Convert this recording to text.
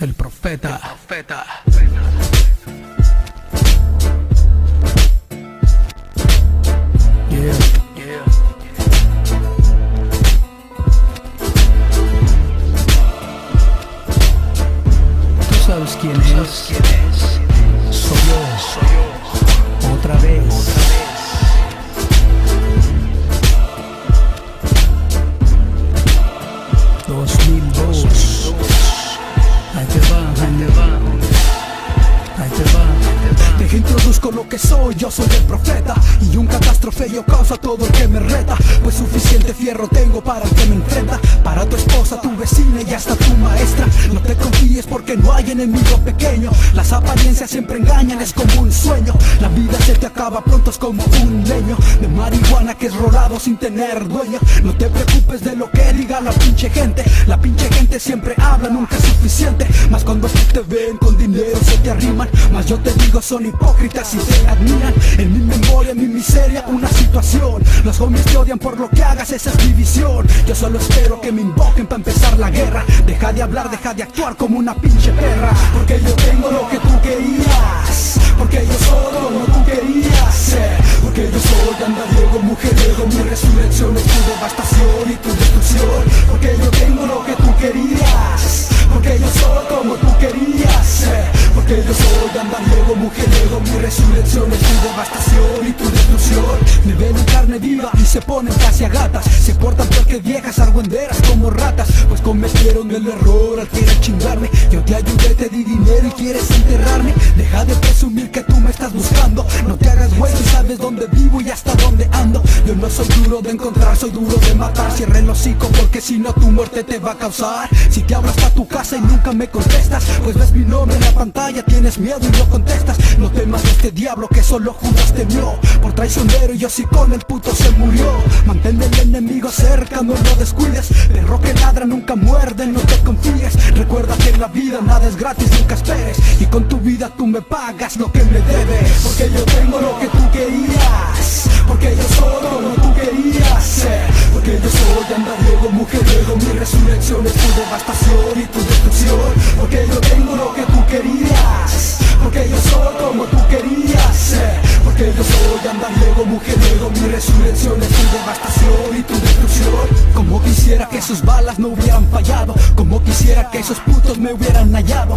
El profeta. Yeah. ¿Tú sabes quién es? Soy yo. Otra vez. 2002. Ahí te va. Te introduzco lo que soy, yo soy el profeta. Y un catástrofe yo causo a todo el que me reta. Pues suficiente fierro tengo para el que me enfrenta. Para tu esposa, tu vecina y hasta tu maestra. No te confíes porque no hay enemigo pequeño. Las apariencias siempre engañan, es como un sueño. La vida se te acaba pronto, es como un leño de marihuana que es rolado sin tener dueño. No te preocupes de lo que diga la pinche gente. La pinche gente siempre habla, nunca es suficiente. Más cuando te ven con dinero se te arriman. Más yo te digo, son hipócritas y te admiran. En mi memoria, en mi miseria, una situación. Los homies te odian por lo que hagas, esa es mi visión. Yo solo espero que me invoquen para empezar la guerra. Deja de hablar, deja de actuar como una pinche perra. Porque yo tengo lo que tú querías. Porque yo soy como tú querías ser. Porque yo soy andariego, mujeriego. Mi resurrección es tu devastación y tu destrucción. Porque yo tengo lo que tú querías. Porque yo soy como tú querías ser. Porque yo soy andariego, mujeriego. Mi resurrección es tu devastación y tu destrucción. Me ven en carne viva y se ponen casi a gatas. Se portan peor que viejas argüenderas como ratas. Pues cometieron el error al querer chingarme. Yo te ayudé, te di dinero y quieres enterrarme. Deja de presumir que tú me estás buscando. No te hagas güey, tú sabes dónde vivo y hasta dónde ando. Yo no soy duro de encontrar, soy duro de matar. Cierra el hocico porque si no tu muerte te va a causar. Si te hablo hasta tu casa y nunca me contestas, pues ves mi nombre en la pantalla, tienes miedo y no contestas. No temas de este diablo que solo Judas temió. Por traicionero y yo sí con el puto se murió. Mantén el enemigo cerca, no lo descuides. Perro que ladra nunca muerde, no te confíes. Recuerda que en la vida nada es gratis, nunca esperes. Y con tu vida tú me pagas lo que me debes. Porque yo tengo lo que tú querías. Porque yo soy como tú querías ser. Porque yo soy andariego, mujeriego. Mi resurrección es tu devastación y tu destrucción. Porque yo tengo lo que tú querías. Porque yo soy como tú querías ser. Porque yo soy andariego, mujeriego. Mi resurrección es tu devastación y tu destrucción. Como quisiera que sus balas no hubieran fallado. Como quisiera que esos putos me hubieran hallado.